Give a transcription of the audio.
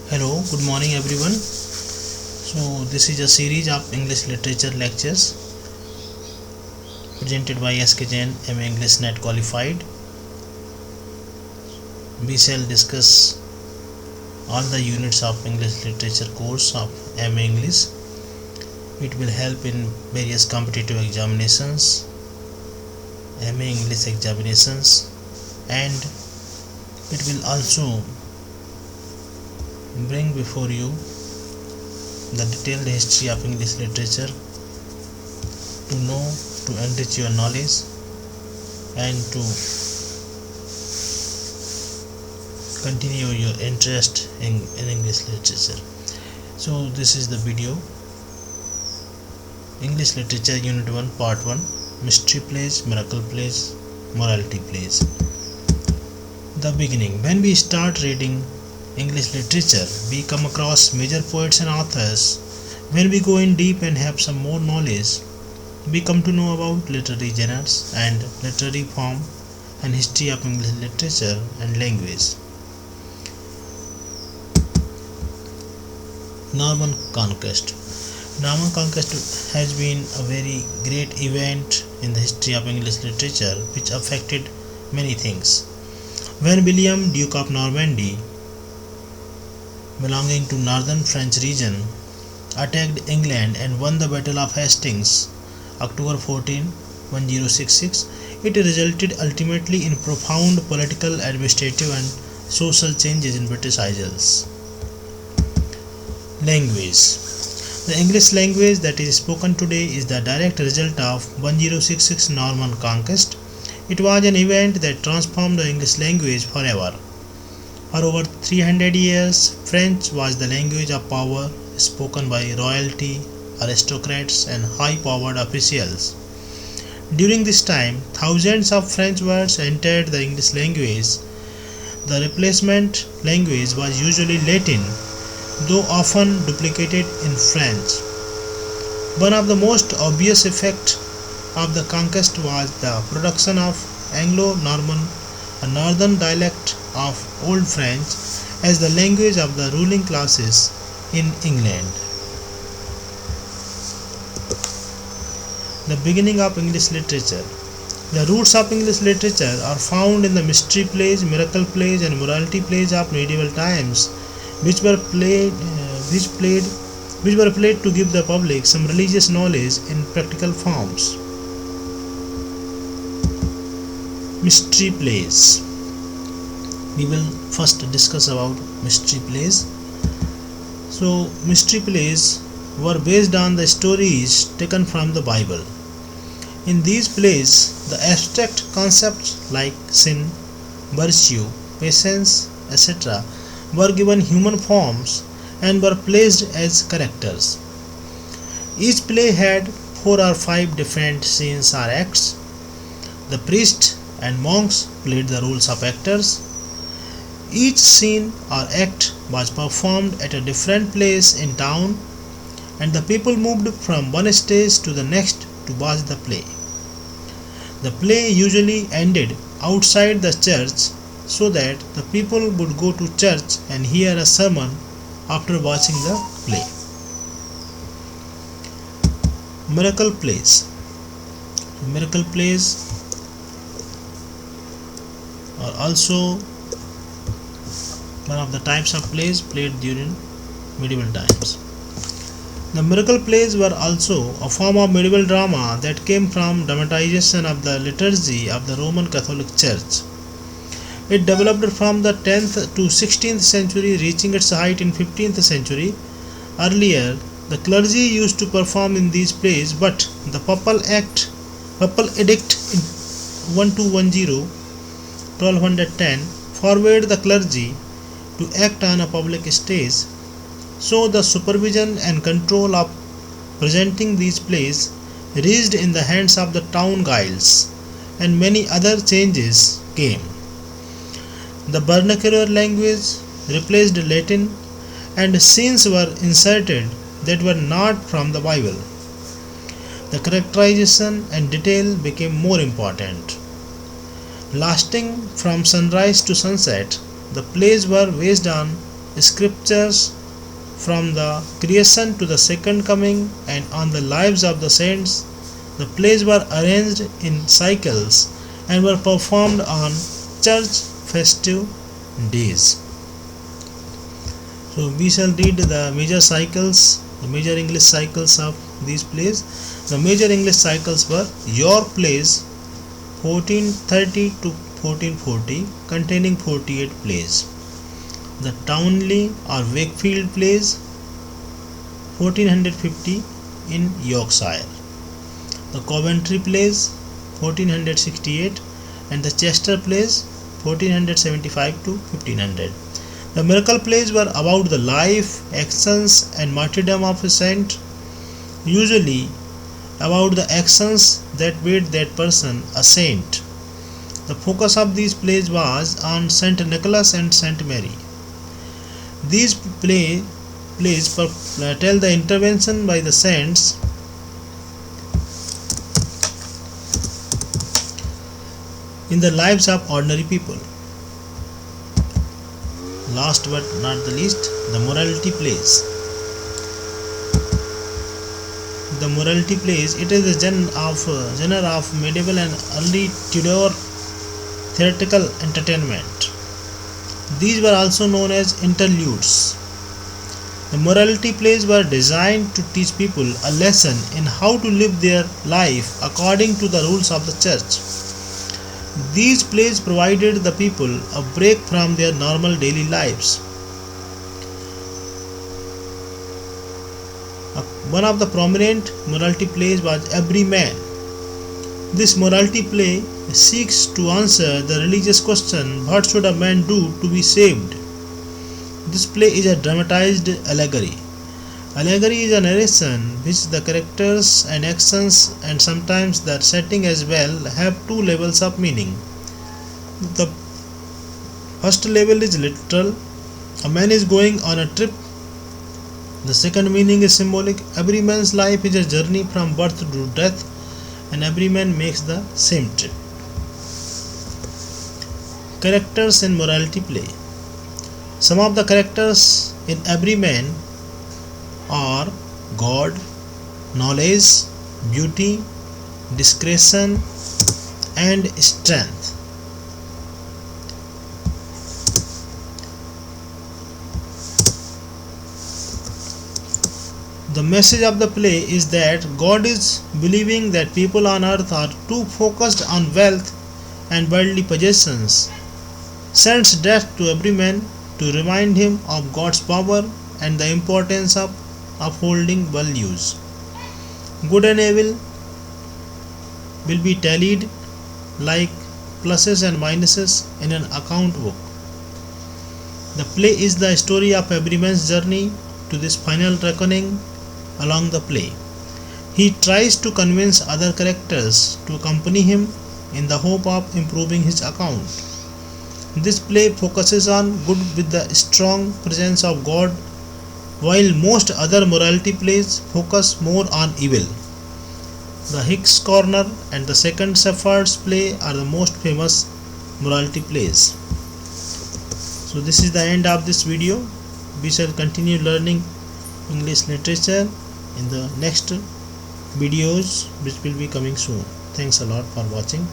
Hello, good morning everyone. So this is a series of English literature lectures presented by SK Jain, MA English Net qualified. We shall discuss all the units of English literature course of MA English. It will help in various competitive examinations, MA English examinations, and it will also bring before you the detailed history of English literature to know, to enrich your knowledge and to continue your interest in English literature. So this is the video. English literature unit 1 part 1, mystery plays, miracle plays, morality plays. The beginning. When we start reading English literature, we come across major poets and authors. When we go in deep and have some more knowledge, we come to know about literary genres and literary form and history of English literature and language. Norman Conquest. Norman Conquest has been a very great event in the history of English literature which affected many things. When William, Duke of Normandy, belonging to northern French region, attacked England and won the Battle of Hastings, October 14, 1066, it resulted ultimately in profound political, administrative and social changes in British Isles. Language. The English language that is spoken today is the direct result of 1066 Norman Conquest. It was an event that transformed the English language forever. For over 300 years, French was the language of power spoken by royalty, aristocrats and high-powered officials. During this time, thousands of French words entered the English language. The replacement language was usually Latin, though often duplicated in French. One of the most obvious effects of the conquest was the production of Anglo-Norman, a northern dialect of Old French, as the language of the ruling classes in England. The beginning of English literature. The roots of English literature are found in the mystery plays, miracle plays and morality plays of medieval times, which were played to give the public some religious knowledge in practical forms. Mystery plays. We will first discuss about mystery plays. So mystery plays were based on the stories taken from the Bible. In these plays, the abstract concepts like sin, virtue, patience, etc. were given human forms and were placed as characters. Each play had 4 or 5 different scenes or acts. The priests and monks played the roles of actors. Each scene or act was performed at a different place in town, and the people moved from one stage to the next to watch the play. The play usually ended outside the church so that the people would go to church and hear a sermon after watching the play. Miracle plays. Miracle plays are also one of the types of plays played during medieval times. The miracle plays were also a form of medieval drama that came from dramatization of the liturgy of the Roman Catholic Church. It developed from the 10th to 16th century, reaching its height in 15th century. Earlier, the clergy used to perform in these plays, but the Papal Edict in 1210 forbade the clergy to act on a public stage, so the supervision and control of presenting these plays reached in the hands of the town guilds, and many other changes came. The vernacular language replaced Latin, and scenes were inserted that were not from the Bible. The characterization and detail became more important. Lasting from sunrise to sunset, the plays were based on scriptures from the creation to the second coming and on the lives of the saints. The plays were arranged in cycles and were performed on church festive days. So we shall read the major cycles, the major English cycles of these plays. The major English cycles were York Plays 1430 to 1440 containing 48 plays. The Townley or Wakefield Plays 1450 in Yorkshire. The Coventry Plays 1468 and the Chester Plays 1475 to 1500. The miracle plays were about the life, actions and martyrdom of a saint, usually about the actions that made that person a saint. The focus of these plays was on Saint Nicholas and Saint Mary. These plays tell the intervention by the saints in the lives of ordinary people. Last but not the least, the morality plays. The morality plays, it is a genre of medieval and early Tudor theatrical entertainment. These were also known as interludes. The morality plays were designed to teach people a lesson in how to live their life according to the rules of the church. These plays provided the people a break from their normal daily lives. One of the prominent morality plays was Everyman. This morality play seeks to answer the religious question, what should a man do to be saved? This play is a dramatized allegory. Allegory is a narration which the characters and actions and sometimes the setting as well have two levels of meaning. The first level is literal. A man is going on a trip. The second meaning is symbolic. Every man's life is a journey from birth to death, and every man makes the same trip. Characters in morality play. Some of the characters in Everyman are God, knowledge, beauty, discretion, and strength. The message of the play is that God is believing that people on earth are too focused on wealth and worldly possessions, sends death to every man to remind him of God's power and the importance of upholding values. Good and evil will be tallied like pluses and minuses in an account book. The play is the story of every man's journey to this final reckoning. Along the play, he tries to convince other characters to accompany him in the hope of improving his account. This play focuses on good with the strong presence of God, while most other morality plays focus more on evil. The Hicks Corner and the Second Shepherd's Play are the most famous morality plays. So this is the end of this video. We shall continue learning English literature in the next videos which will be coming soon. Thanks a lot for watching.